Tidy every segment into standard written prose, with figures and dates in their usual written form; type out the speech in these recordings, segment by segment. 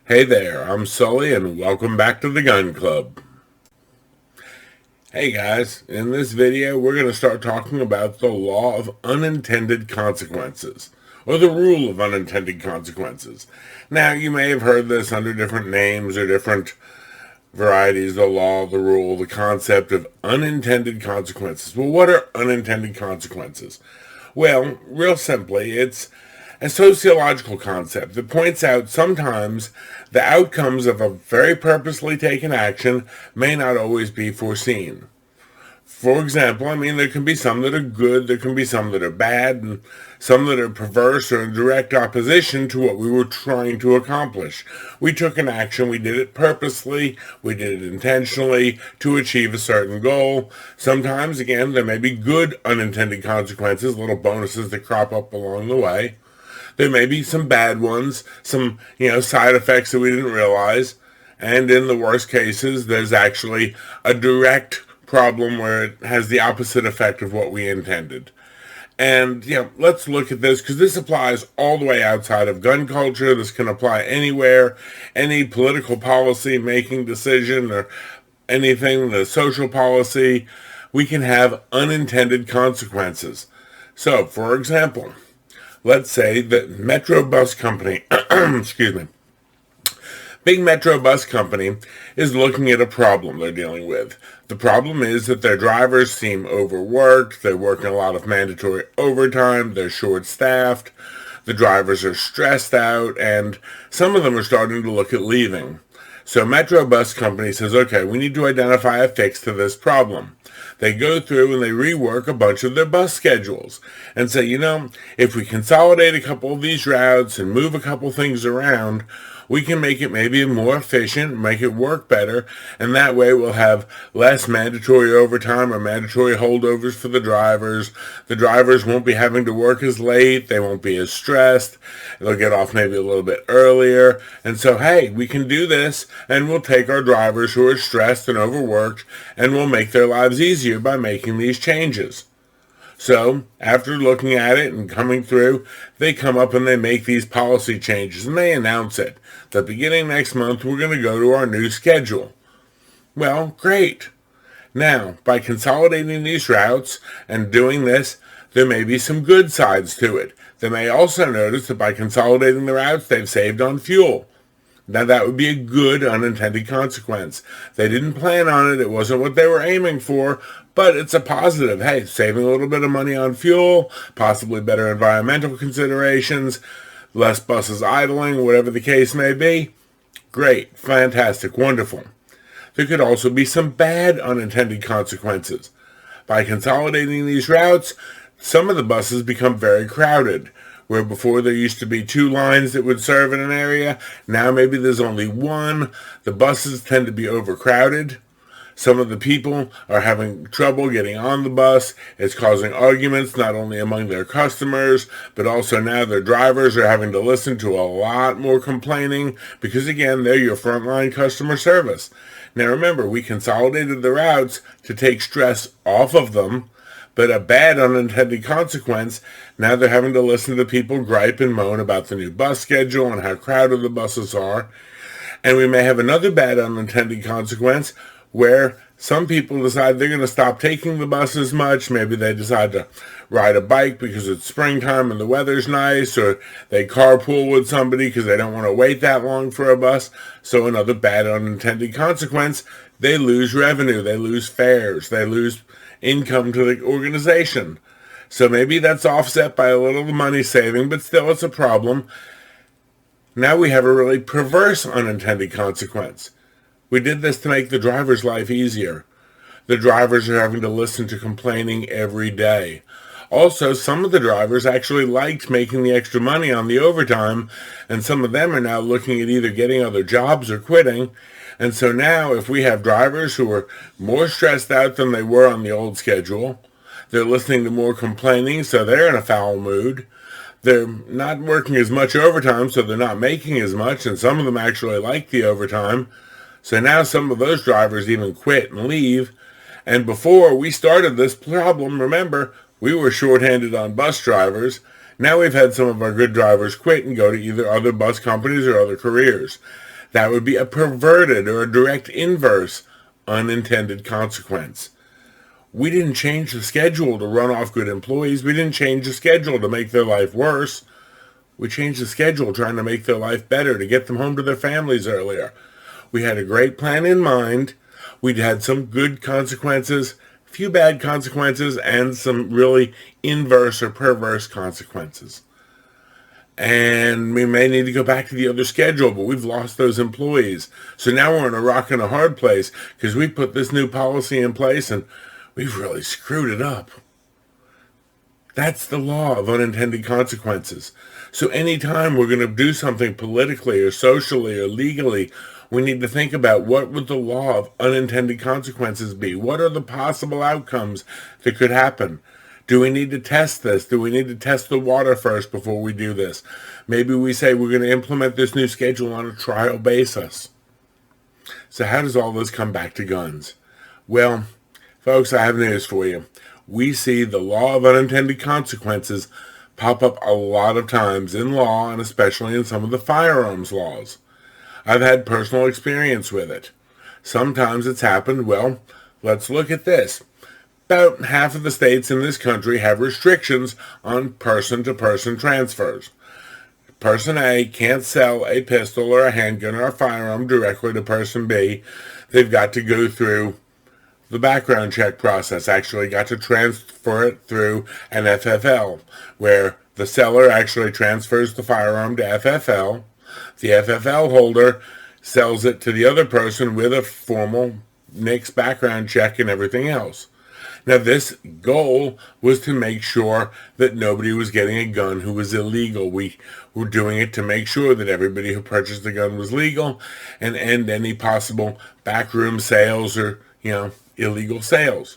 Hey there, I'm Sully and welcome back to the Gun Club. Hey guys, in this video we're going to start talking about the law of unintended consequences, or the rule of unintended consequences. Now you may have heard this under different names or different varieties, the law, the rule, the concept of unintended consequences. Well, what are unintended consequences? Well, real simply, it's a sociological concept that points out sometimes the outcomes of a very purposely taken action may not always be foreseen. For example, there can be some that are good, there can be some that are bad, and some that are perverse or in direct opposition to what we were trying to accomplish. We took an action, we did it purposely, we did it intentionally to achieve a certain goal. Sometimes, again, there may be good unintended consequences, little bonuses that crop up along the way. There may be some bad ones, some, side effects that we didn't realize. And in the worst cases, there's actually a direct problem where it has the opposite effect of what we intended. And, let's look at this because this applies all the way outside of gun culture. This can apply anywhere, any political policy making decision or anything, the social policy. We can have unintended consequences. So, for example, let's say that Metro Bus Company, excuse me, big Metro Bus Company is looking at a problem they're dealing with. The problem is that their drivers seem overworked, they're working a lot of mandatory overtime, they're short-staffed, the drivers are stressed out, and some of them are starting to look at leaving. So Metro Bus Company says, okay, we need to identify a fix to this problem. They go through and they rework a bunch of their bus schedules and say, if we consolidate a couple of these routes and move a couple things around, we can make it maybe more efficient, make it work better, and that way we'll have less mandatory overtime or mandatory holdovers for the drivers. The drivers won't be having to work as late, they won't be as stressed, they'll get off maybe a little bit earlier, and so hey, we can do this, and we'll take our drivers who are stressed and overworked, and we'll make their lives easier by making these changes. So, after looking at it and coming through, they come up and they make these policy changes and they announce it. That beginning next month, we're going to go to our new schedule. Well, great. Now, by consolidating these routes and doing this, there may be some good sides to it. They may also notice that by consolidating the routes, they've saved on fuel. Now that would be a good unintended consequence. They didn't plan on it, it wasn't what they were aiming for, but it's a positive. Hey, saving a little bit of money on fuel, possibly better environmental considerations, less buses idling, whatever the case may be. Great, fantastic, wonderful. There could also be some bad unintended consequences. By consolidating these routes, some of the buses become very crowded. Where before there used to be 2 lines that would serve in an area, now maybe there's only 1. The buses tend to be overcrowded. Some of the people are having trouble getting on the bus. It's causing arguments not only among their customers, but also now their drivers are having to listen to a lot more complaining because, again, they're your frontline customer service. Now remember, we consolidated the routes to take stress off of them, but a bad unintended consequence, now they're having to listen to people gripe and moan about the new bus schedule and how crowded the buses are. And we may have another bad unintended consequence where some people decide they're going to stop taking the bus as much. Maybe they decide to ride a bike because it's springtime and the weather's nice, or they carpool with somebody because they don't want to wait that long for a bus. So another bad unintended consequence, they lose revenue, they lose fares, they lose income to the organization. So maybe that's offset by a little money saving, but still it's a problem. Now we have a really perverse unintended consequence. We did this to make the driver's life easier. The drivers are having to listen to complaining every day. Also, some of the drivers actually liked making the extra money on the overtime, and some of them are now looking at either getting other jobs or quitting. And so now, if we have drivers who are more stressed out than they were on the old schedule, they're listening to more complaining, so they're in a foul mood. They're not working as much overtime, so they're not making as much, and some of them actually like the overtime. So now some of those drivers even quit and leave. And before we started this problem, remember, we were shorthanded on bus drivers. Now we've had some of our good drivers quit and go to either other bus companies or other careers. That would be a perverted or a direct inverse unintended consequence. We didn't change the schedule to run off good employees. We didn't change the schedule to make their life worse. We changed the schedule trying to make their life better, to get them home to their families earlier. We had a great plan in mind. We'd had some good consequences, a few bad consequences, and some really inverse or perverse consequences. And we may need to go back to the other schedule, but we've lost those employees. So now we're in a rock and a hard place because we put this new policy in place and we've really screwed it up. That's the law of unintended consequences. So anytime we're going to do something politically or socially or legally, we need to think about what would the law of unintended consequences be? What are the possible outcomes that could happen? Do we need to test this? Do we need to test the water first before we do this? Maybe we say we're going to implement this new schedule on a trial basis. So how does all this come back to guns? Well, folks, I have news for you. We see the law of unintended consequences pop up a lot of times in law, and especially in some of the firearms laws. I've had personal experience with it. Sometimes it's happened, well, let's look at this. About half of the states in this country have restrictions on person-to-person transfers. Person A can't sell a pistol or a handgun or a firearm directly to person B. They've got to go through the background check process, actually got to transfer it through an FFL, where the seller actually transfers the firearm to FFL. The FFL holder sells it to the other person with a formal NICS background check and everything else. Now, this goal was to make sure that nobody was getting a gun who was illegal. We were doing it to make sure that everybody who purchased the gun was legal and end any possible backroom sales or, illegal sales.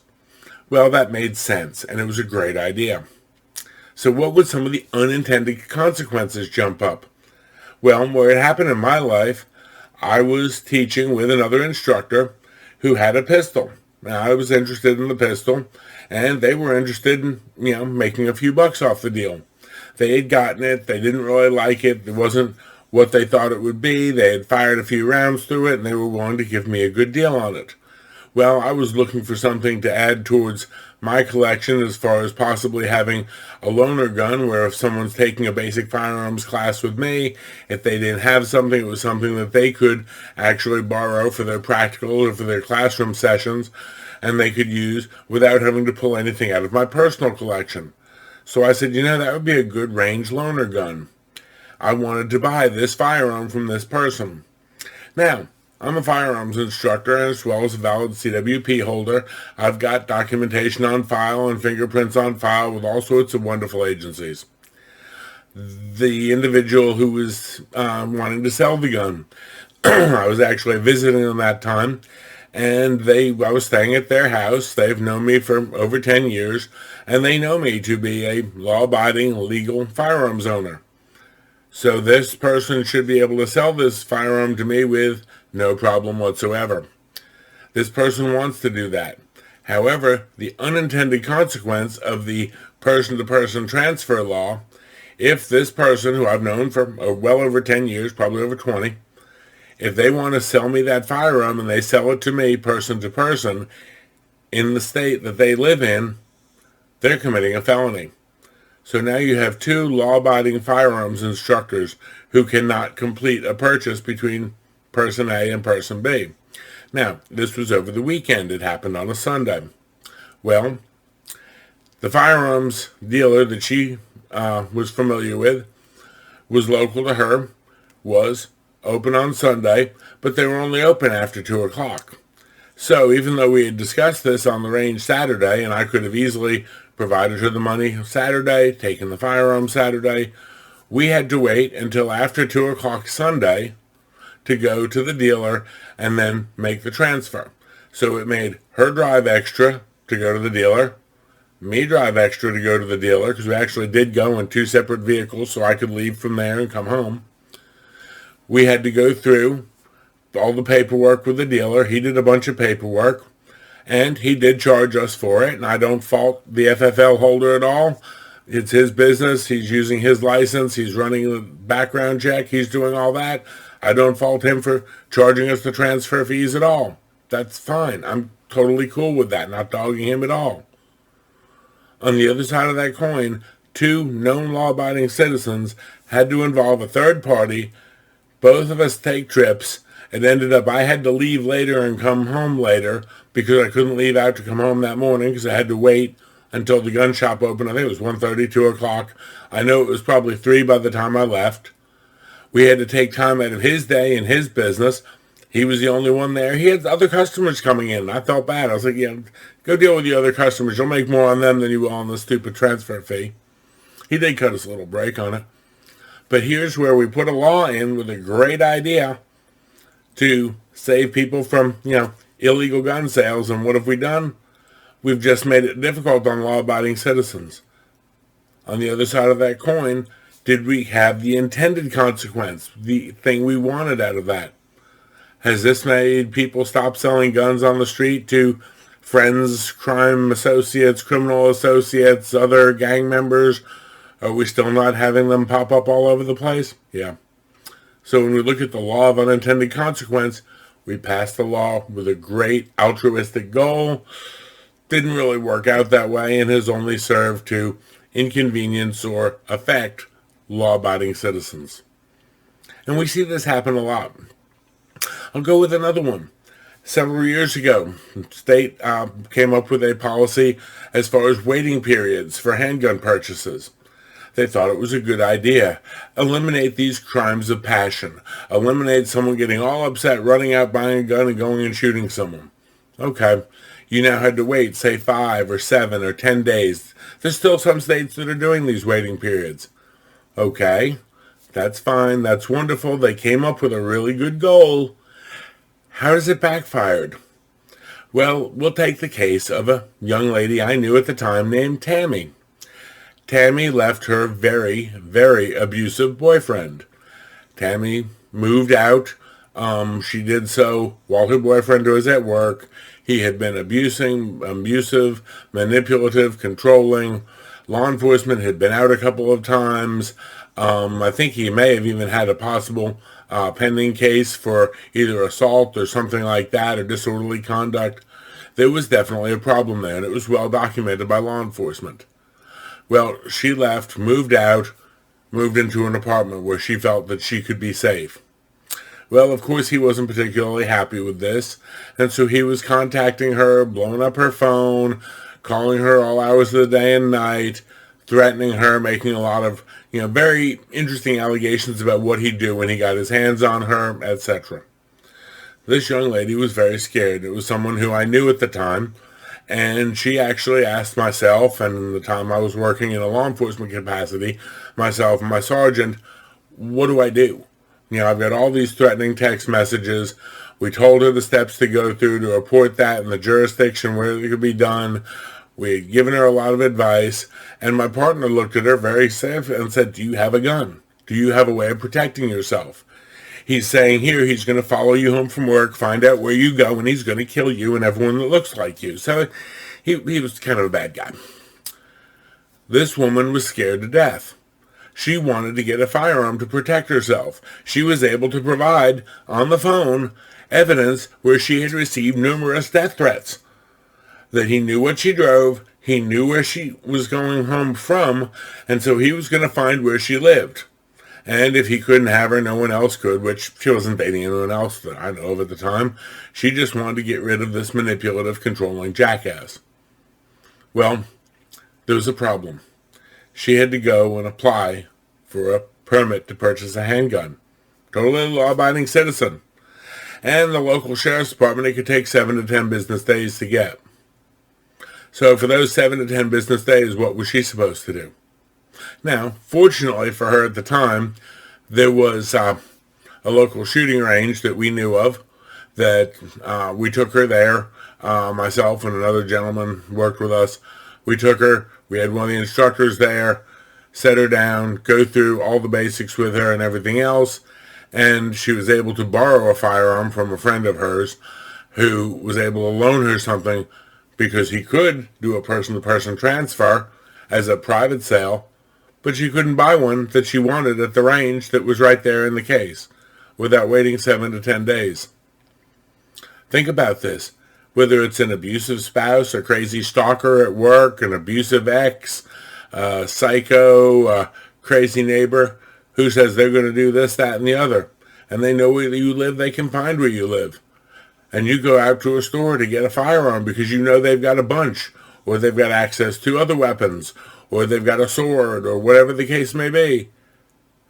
Well, that made sense, and it was a great idea. So what would some of the unintended consequences jump up? Well, where it happened in my life, I was teaching with another instructor who had a pistol. Now, I was interested in the pistol, and they were interested in, making a few bucks off the deal. They had gotten it. They didn't really like it. It wasn't what they thought it would be. They had fired a few rounds through it, and they were willing to give me a good deal on it. Well, I was looking for something to add towards my collection as far as possibly having a loaner gun where if someone's taking a basic firearms class with me, if they didn't have something, it was something that they could actually borrow for their practical or for their classroom sessions, and they could use without having to pull anything out of my personal collection. So I said, that would be a good range loaner gun. I wanted to buy this firearm from this person. Now, I'm a firearms instructor as well as a valid CWP holder. I've got documentation on file and fingerprints on file with all sorts of wonderful agencies. The individual who was wanting to sell the gun, I was actually visiting them that time, and I was staying at their house. They've known me for over 10 years, and they know me to be a law-abiding, legal firearms owner. So this person should be able to sell this firearm to me with no problem whatsoever. This person wants to do that. However, the unintended consequence of the person-to-person transfer law, if this person, who I've known for well over 10 years, probably over 20, if they want to sell me that firearm and they sell it to me person-to-person in the state that they live in, they're committing a felony. So now you have two law-abiding firearms instructors who cannot complete a purchase between person A and person B. Now, this was over the weekend. It happened on a Sunday. Well, the firearms dealer that she was familiar with was local to her, was open on Sunday, but they were only open after 2 o'clock. So even though we had discussed this on the range Saturday, and I could have easily provided her the money Saturday, taken the firearm Saturday, we had to wait until after 2 o'clock Sunday to go to the dealer and then make the transfer. So it made her drive extra to go to the dealer, me drive extra to go to the dealer, because we actually did go in 2 separate vehicles so I could leave from there and come home. We had to go through all the paperwork with the dealer. He did a bunch of paperwork, and he did charge us for it, and I don't fault the FFL holder at all. It's his business. He's using his license. He's running the background check. He's doing all that. I don't fault him for charging us the transfer fees at all. That's fine. I'm totally cool with that, not dogging him at all. On the other side of that coin, two known law-abiding citizens had to involve a third party. Both of us take trips. It ended up I had to leave later and come home later because I couldn't leave out to come home that morning because I had to wait until the gun shop opened. I think it was 1:30, 2 o'clock. I know it was probably 3 by the time I left. We had to take time out of his day and his business. He was the only one there. He had other customers coming in. I felt bad. I was like, yeah, go deal with the other customers. You'll make more on them than you will on the stupid transfer fee. He did cut us a little break on it. But here's where we put a law in with a great idea to save people from, illegal gun sales. And what have we done? We've just made it difficult on law-abiding citizens. On the other side of that coin, did we have the intended consequence, the thing we wanted out of that? Has this made people stop selling guns on the street to friends, crime associates, criminal associates, other gang members? Are we still not having them pop up all over the place? Yeah. So when we look at the law of unintended consequence, we passed the law with a great altruistic goal. Didn't really work out that way and has only served to inconvenience or affect law-abiding citizens. And we see this happen a lot. I'll go with another one. Several years ago, the state came up with a policy as far as waiting periods for handgun purchases. They thought it was a good idea. Eliminate these crimes of passion. Eliminate someone getting all upset, running out, buying a gun, and going and shooting someone. Okay. You now had to wait, say 5 or 7 or 10 days. There's still some states that are doing these waiting periods. Okay. That's fine. That's wonderful. They came up with a really good goal. How does it backfired? Well, we'll take the case of a young lady I knew at the time named Tammy. Tammy left her very, very abusive boyfriend. Tammy moved out. She did so while her boyfriend was at work. He had been abusive, manipulative, controlling. Law enforcement had been out a couple of times. I think he may have even had a possible pending case for either assault or something like that, or disorderly conduct. There was definitely a problem there, and it was well documented by law enforcement. Well, she left, moved out, moved into an apartment where she felt that she could be safe. Well, of course, he wasn't particularly happy with this, and so he was contacting her, blowing up her phone, calling her all hours of the day and night, threatening her, making a lot of, very interesting allegations about what he'd do when he got his hands on her, etc. This young lady was very scared. It was someone who I knew at the time, and she actually asked myself, and the time I was working in a law enforcement capacity, myself and my sergeant, what do I do? I've got all these threatening text messages. We told her the steps to go through to report that in the jurisdiction where it could be done. We had given her a lot of advice, and my partner looked at her very safe and said, do you have a gun? Do you have a way of protecting yourself? He's saying here he's going to follow you home from work, find out where you go, and he's going to kill you and everyone that looks like you. So he was kind of a bad guy. This woman was scared to death. She wanted to get a firearm to protect herself. She was able to provide, on the phone, evidence where she had received numerous death threats. That he knew what she drove, he knew where she was going home from, and so he was going to find where she lived. And if he couldn't have her, no one else could, which she wasn't dating anyone else that I know of at the time. She just wanted to get rid of this manipulative, controlling jackass. Well, there was a problem. She had to go and apply for a permit to purchase a handgun. Totally law-abiding citizen. And the local sheriff's department, it could take 7 to 10 business days to get. So for those 7 to 10 business days, what was she supposed to do? Now, fortunately for her at the time, there was a local shooting range that we knew of that we took her there. Myself and another gentleman worked with us. We took her. We had one of the instructors there, set her down, go through all the basics with her and everything else, and she was able to borrow a firearm from a friend of hers who was able to loan her something because he could do a person-to-person transfer as a private sale, but she couldn't buy one that she wanted at the range that was right there in the case. without waiting 7 to 10 days. Think about this. Whether it's an abusive spouse, a crazy stalker at work, an abusive ex, psycho, crazy neighbor who says they're going to do this, that, and the other, and they know where you live, they can find where you live. And you go out to a store to get a firearm because you know they've got a bunch, or they've got access to other weapons, or they've got a sword, or whatever the case may be.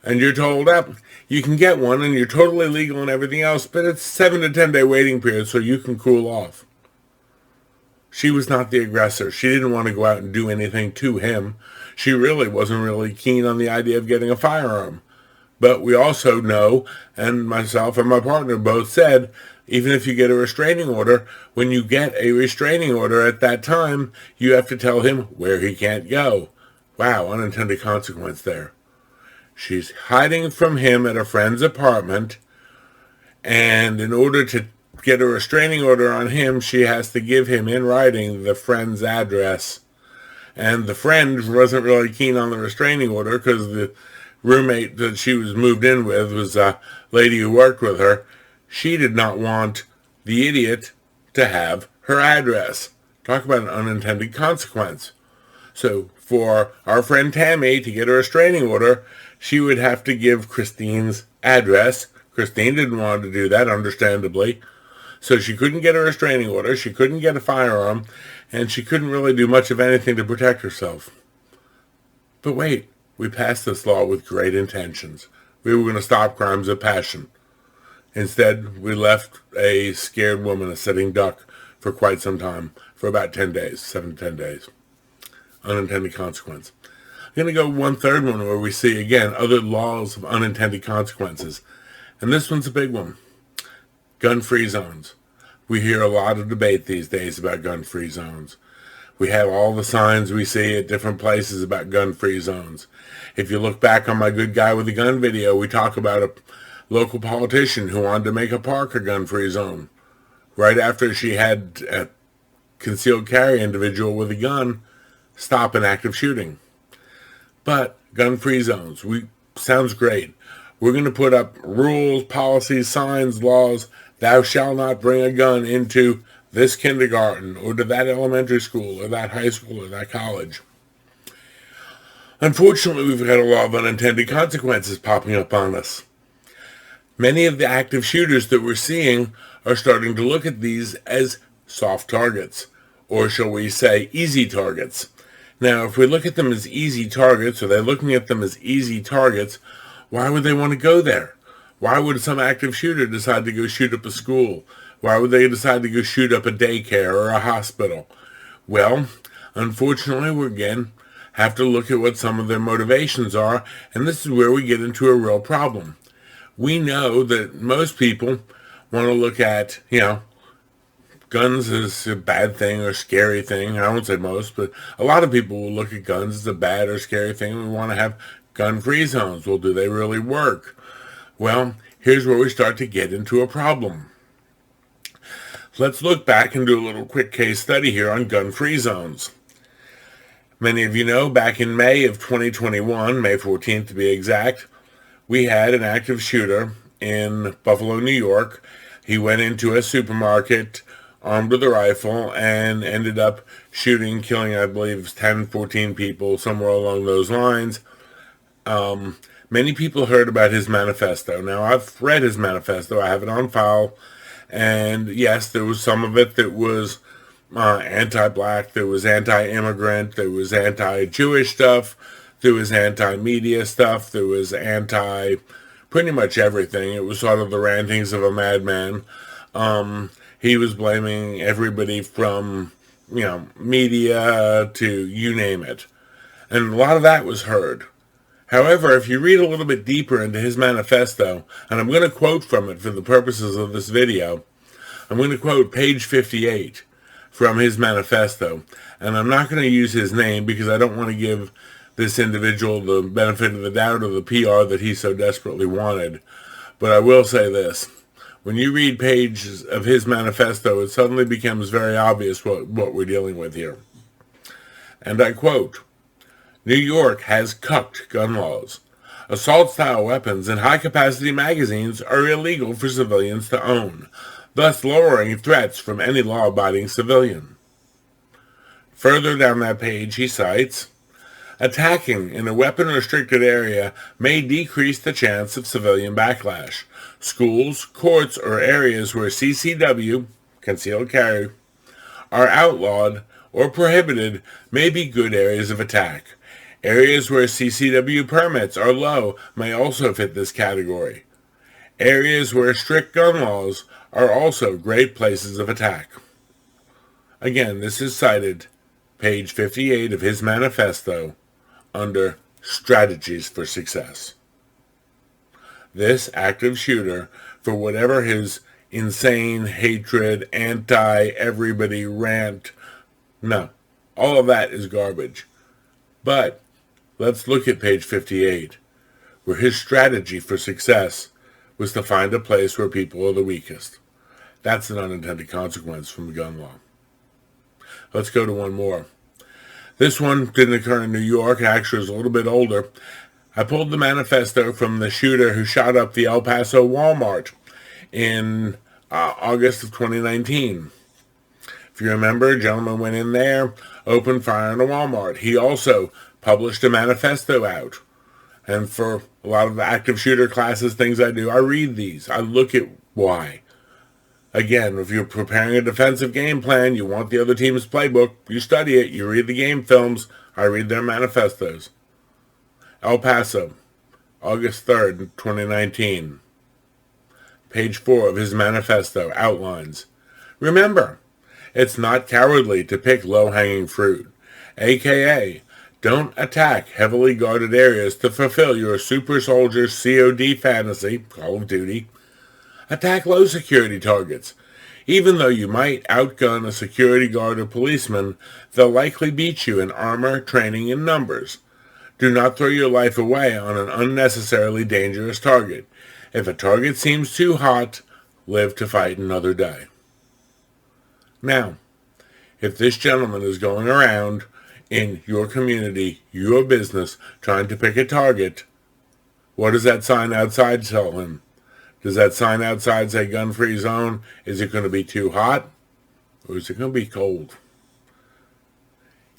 And you're told up, you can get one, and you're totally legal and everything else, but it's a 7 to 10 day waiting period so you can cool off. She was not the aggressor. She didn't want to go out and do anything to him. She really wasn't really keen on the idea of getting a firearm. But we also know, and myself and my partner both said, even if you get a restraining order, when you get a restraining order at that time, you have to tell him where he can't go. Wow, unintended consequence there. She's hiding from him at a friend's apartment, and in order to get a restraining order on him, she has to give him in writing the friend's address. And the friend wasn't really keen on the restraining order because the roommate that she was moved in with was a lady who worked with her. She did not want the idiot to have her address. Talk about an unintended consequence. So for our friend Tammy to get a restraining order, she would have to give Christine's address. Christine didn't want to do that, understandably. So she couldn't get a restraining order, she couldn't get a firearm, and she couldn't really do much of anything to protect herself. But wait, we passed this law with great intentions. We were going to stop crimes of passion. Instead, we left a scared woman a sitting duck for quite some time, for about 10 days, 7 to 10 days. Unintended consequence. I'm going to go one third one where we see, again, other laws of unintended consequences. And this one's a big one. Gun-free zones. We hear a lot of debate these days about gun-free zones. We have all the signs we see at different places about gun-free zones. If you look back on my Good Guy with a Gun video, we talk about a local politician who wanted to make a park a gun-free zone. Right after she had a concealed carry individual with a gun stop an active shooting. But gun-free zones, sounds great. We're going to put up rules, policies, signs, laws. Thou shalt not bring a gun into this kindergarten or to that elementary school or that high school or that college. Unfortunately, we've got a law of unintended consequences popping up on us. Many of the active shooters that we're seeing are starting to look at these as soft targets, or shall we say easy targets. Now, if we look at them as easy targets, or they're looking at them as easy targets, why would they want to go there? Why would some active shooter decide to go shoot up a school? Why would they decide to go shoot up a daycare or a hospital? Well, unfortunately, we again have to look at what some of their motivations are, and this is where we get into a real problem. We know that most people want to look at, guns as a bad thing or scary thing. I won't say most, but a lot of people will look at guns as a bad or scary thing. We want to have gun-free zones. Well, do they really work? Well, here's where we start to get into a problem. Let's look back and do a little quick case study here on gun-free zones. Many of you know back in May of 2021, May 14th to be exact, we had an active shooter in Buffalo, New York. He went into a supermarket armed with a rifle and ended up shooting, killing, I believe, 10, 14 people, somewhere along those lines. Many people heard about his manifesto. Now, I've read his manifesto. I have it on file. And yes, there was some of it that was anti-black. There was anti-immigrant. There was anti-Jewish stuff. There was anti-media stuff. There was pretty much everything. It was sort of the rantings of a madman. He was blaming everybody from, media to you name it. And a lot of that was heard. However, if you read a little bit deeper into his manifesto, and I'm going to quote from it for the purposes of this video, I'm going to quote page 58 from his manifesto, and I'm not going to use his name because I don't want to give this individual the benefit of the doubt or the PR that he so desperately wanted. But I will say this. When you read pages of his manifesto, it suddenly becomes very obvious what we're dealing with here. And I quote, New York has cucked gun laws. Assault-style weapons and high-capacity magazines are illegal for civilians to own, thus lowering threats from any law-abiding civilian. Further down that page, he cites, attacking in a weapon-restricted area may decrease the chance of civilian backlash. Schools, courts, or areas where CCW, concealed carry, are outlawed or prohibited may be good areas of attack. Areas where CCW permits are low may also fit this category. Areas where strict gun laws are also great places of attack. Again, this is cited page 58 of his manifesto under Strategies for Success. This active shooter, for whatever his insane hatred, anti-everybody rant, no, all of that is garbage. But let's look at page 58, where his strategy for success was to find a place where people are the weakest. That's an unintended consequence from the gun law. Let's go to one more. This one didn't occur in New York. Actually, is a little bit older. I pulled the manifesto from the shooter who shot up the El Paso Walmart in August of 2019. If you remember, a gentleman went in there, opened fire on a Walmart. He also published a manifesto out. And for a lot of the active shooter classes, things I do, I read these. I look at why. Again, if you're preparing a defensive game plan, you want the other team's playbook, you study it, you read the game films, I read their manifestos. El Paso, August 3rd, 2019. Page 4 of his manifesto outlines, remember, it's not cowardly to pick low-hanging fruit, aka, don't attack heavily guarded areas to fulfill your super soldier COD fantasy, Call of Duty. Attack low security targets. Even though you might outgun a security guard or policeman, they'll likely beat you in armor, training, and numbers. Do not throw your life away on an unnecessarily dangerous target. If a target seems too hot, live to fight another day. Now, if this gentleman is going around in your community, your business, trying to pick a target, what does that sign outside tell him? Does that sign outside say gun-free zone? Is it going to be too hot? Or is it going to be cold?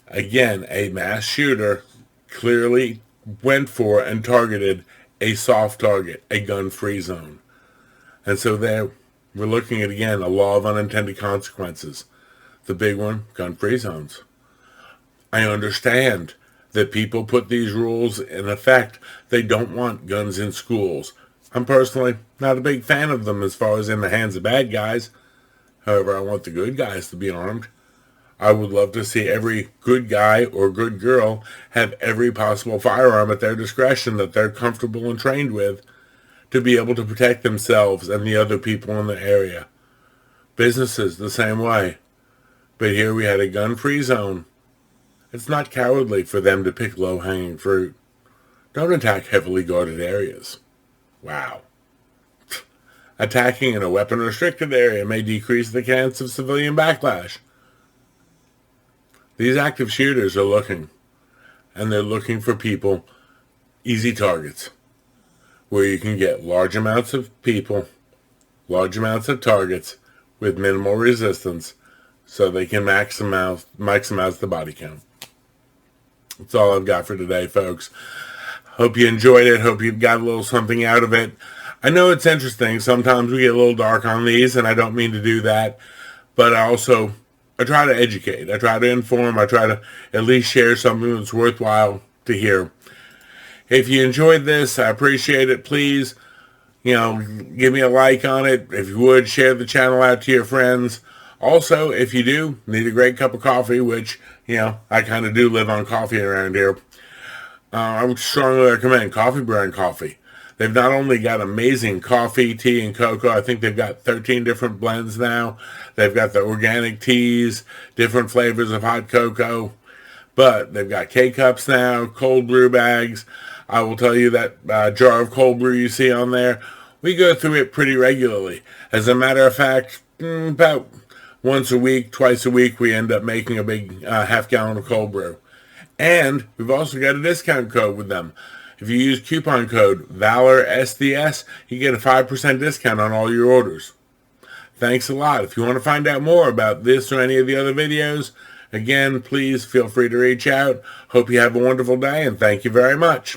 Again, a mass shooter clearly went for and targeted a soft target, a gun-free zone. And so there, we're looking at, again, a law of unintended consequences. The big one, gun-free zones. I understand that people put these rules in effect. They don't want guns in schools. I'm personally not a big fan of them as far as in the hands of bad guys. However, I want the good guys to be armed. I would love to see every good guy or good girl have every possible firearm at their discretion that they're comfortable and trained with to be able to protect themselves and the other people in the area. Businesses, the same way. But here we had a gun-free zone. It's not cowardly for them to pick low-hanging fruit. Don't attack heavily guarded areas. Wow. Attacking in a weapon-restricted area may decrease the chance of civilian backlash. These active shooters are looking, and they're looking for people, easy targets, where you can get large amounts of people, large amounts of targets, with minimal resistance, so they can maximize the body count. That's all I've got for today, folks. Hope you enjoyed it. Hope you got a little something out of it. I know it's interesting. Sometimes we get a little dark on these, and I don't mean to do that. But I try to educate. I try to inform. I try to at least share something that's worthwhile to hear. If you enjoyed this, I appreciate it. Please, give me a like on it. If you would, share the channel out to your friends. Also, if you do need a great cup of coffee, which, I kind of do live on coffee around here, I would strongly recommend Coffee Brand Coffee. They've not only got amazing coffee, tea, and cocoa. I think they've got 13 different blends now. They've got the organic teas, different flavors of hot cocoa. But they've got K-Cups now, cold brew bags. I will tell you that jar of cold brew you see on there, we go through it pretty regularly. As a matter of fact, about once a week, twice a week, we end up making a big half gallon of cold brew. And we've also got a discount code with them. If you use coupon code VALORSDS, you get a 5% discount on all your orders. Thanks a lot. If you want to find out more about this or any of the other videos, again, please feel free to reach out. Hope you have a wonderful day, and thank you very much.